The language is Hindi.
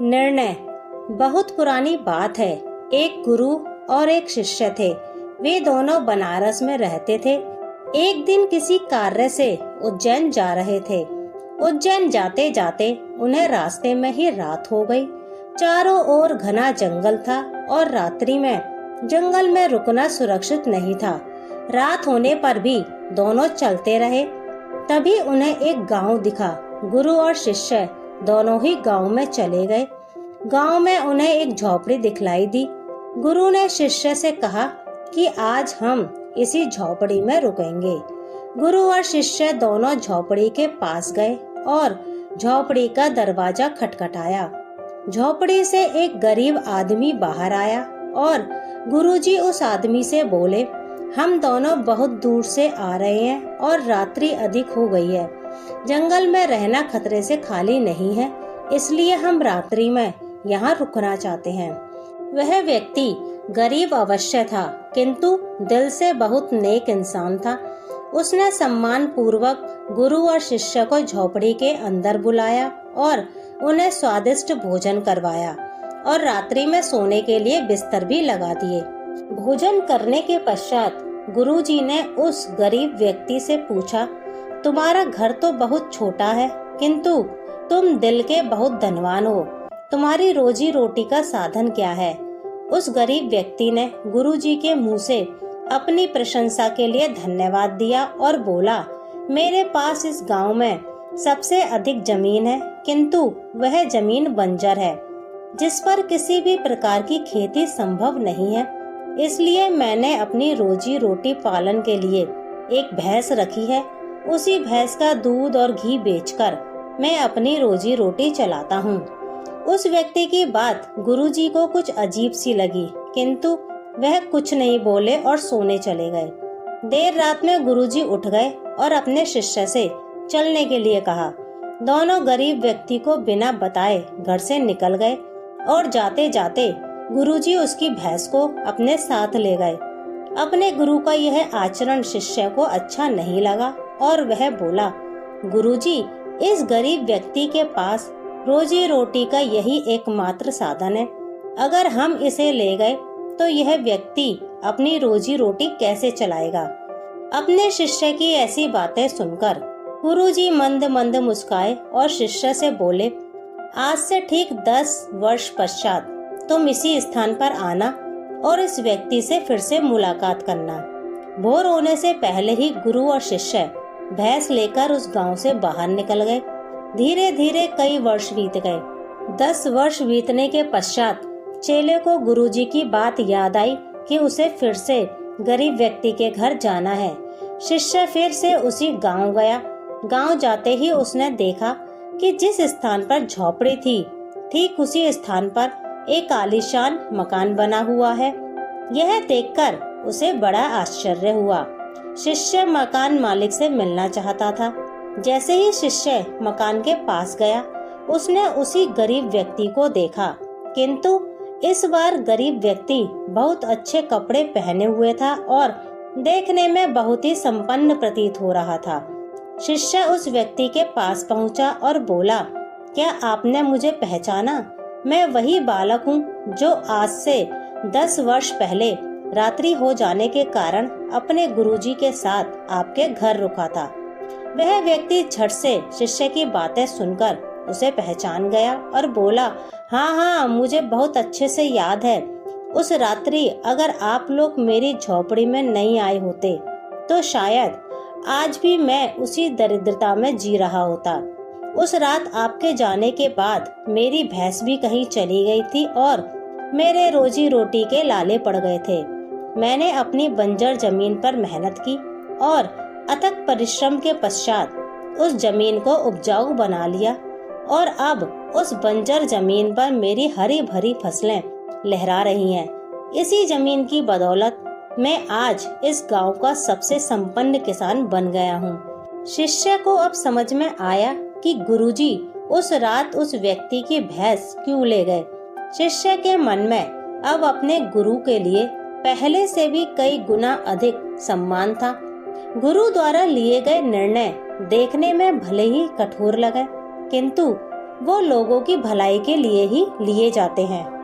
निर्णय। बहुत पुरानी बात है। एक गुरु और एक शिष्य थे। वे दोनों बनारस में रहते थे। एक दिन किसी कार्य से उज्जैन जा रहे थे। उज्जैन जाते जाते उन्हें रास्ते में ही रात हो गई। चारों ओर घना जंगल था और रात्रि में जंगल में रुकना सुरक्षित नहीं था। रात होने पर भी दोनों चलते रहे। तभी उन्हें एक गांव दिखा। गुरु और शिष्य दोनों ही गांव में चले गए। गांव में उन्हें एक झोपड़ी दिखलाई दी। गुरु ने शिष्य से कहा कि आज हम इसी झोपड़ी में रुकेंगे। गुरु और शिष्य दोनों झोपड़ी के पास गए और झोपड़ी का दरवाजा खटखटाया। झोपड़ी से एक गरीब आदमी बाहर आया और गुरुजी उस आदमी से बोले, हम दोनों बहुत दूर से आ रहे हैं और रात्रि अधिक हो गई है। जंगल में रहना खतरे से खाली नहीं है, इसलिए हम रात्रि में यहाँ रुकना चाहते हैं। वह व्यक्ति गरीब अवश्य था, किंतु दिल से बहुत नेक इंसान था। उसने सम्मान पूर्वक गुरु और शिष्य को झोपड़ी के अंदर बुलाया और उन्हें स्वादिष्ट भोजन करवाया और रात्रि में सोने के लिए बिस्तर भी लगा दिए। भोजन करने के पश्चात गुरुजी ने उस गरीब व्यक्ति से पूछा, तुम्हारा घर तो बहुत छोटा है, किंतु तुम दिल के बहुत धनवान हो। तुम्हारी रोजी रोटी का साधन क्या है? उस गरीब व्यक्ति ने गुरुजी के मुंह से अपनी प्रशंसा के लिए धन्यवाद दिया और बोला, मेरे पास इस गांव में सबसे अधिक जमीन है, किंतु वह जमीन बंजर है, जिस पर किसी भी प्रकार की खेती संभव नहीं है। इसलिए मैंने अपनी रोजी रोटी पालन के लिए एक भैंस रखी है। उसी भैंस का दूध और घी बेचकर मैं अपनी रोजी रोटी चलाता हूँ। उस व्यक्ति की बात गुरुजी को कुछ अजीब सी लगी, किंतु वह कुछ नहीं बोले और सोने चले गए। देर रात में गुरुजी उठ गए और अपने शिष्य से चलने के लिए कहा। दोनों गरीब व्यक्ति को बिना बताए घर से निकल गए और जाते जाते गुरुजी उसकी भैंस को अपने साथ ले गए। अपने गुरु का यह आचरण शिष्य को अच्छा नहीं लगा और वह बोला, गुरुजी, इस गरीब व्यक्ति के पास रोजी रोटी का यही एकमात्र साधन है। अगर हम इसे ले गए तो यह व्यक्ति अपनी रोजी रोटी कैसे चलाएगा? अपने शिष्य की ऐसी बातें सुनकर गुरुजी मंद मंद मुस्काए और शिष्य से बोले, आज से ठीक 10 वर्ष पश्चात तुम इसी स्थान पर आना और इस व्यक्ति से फिर से मुलाकात करना। भोर होने से पहले ही गुरु और शिष्य भैंस लेकर उस गांव से बाहर निकल गए। धीरे धीरे कई वर्ष बीत गए। 10 वर्ष बीतने के पश्चात चेले को गुरुजी की बात याद आई कि उसे फिर से गरीब व्यक्ति के घर जाना है। शिष्य फिर से उसी गांव गया। गांव जाते ही उसने देखा कि जिस स्थान पर झोपड़ी थी, ठीक उसी स्थान पर एक आलीशान मकान बना हुआ है। यह देखकर उसे बड़ा आश्चर्य हुआ। शिष्य मकान मालिक से मिलना चाहता था। जैसे ही शिष्य मकान के पास गया, उसने उसी गरीब व्यक्ति को देखा, किंतु इस बार गरीब व्यक्ति बहुत अच्छे कपड़े पहने हुए था और देखने में बहुत ही संपन्न प्रतीत हो रहा था। शिष्य उस व्यक्ति के पास पहुंचा और बोला, क्या आपने मुझे पहचाना? मैं वही बालक हूँ जो आज से 10 वर्ष पहले रात्रि हो जाने के कारण अपने गुरुजी के साथ आपके घर रुका था। वह व्यक्ति झट से शिष्य की बातें सुनकर उसे पहचान गया और बोला, हाँ, मुझे बहुत अच्छे से याद है। उस रात्रि अगर आप लोग मेरी झोपड़ी में नहीं आए होते तो शायद आज भी मैं उसी दरिद्रता में जी रहा होता। उस रात आपके जाने के बाद मेरी भैंस भी कहीं चली गई थी और मेरे रोजी रोटी के लाले पड़ गए थे। मैंने अपनी बंजर जमीन पर मेहनत की और अथक परिश्रम के पश्चात उस जमीन को उपजाऊ बना लिया और अब उस बंजर जमीन पर मेरी हरी भरी फसलें लहरा रही हैं। इसी जमीन की बदौलत मैं आज इस गांव का सबसे संपन्न किसान बन गया हूँ। शिष्य को अब समझ में आया कि गुरुजी उस रात उस व्यक्ति की भैंस क्यों ले गए। शिष्य के मन में अब अपने गुरु के लिए पहले से भी कई गुना अधिक सम्मान था। गुरु द्वारा लिए गए निर्णय देखने में भले ही कठोर लगे, किंतु वो लोगों की भलाई के लिए ही लिए जाते हैं।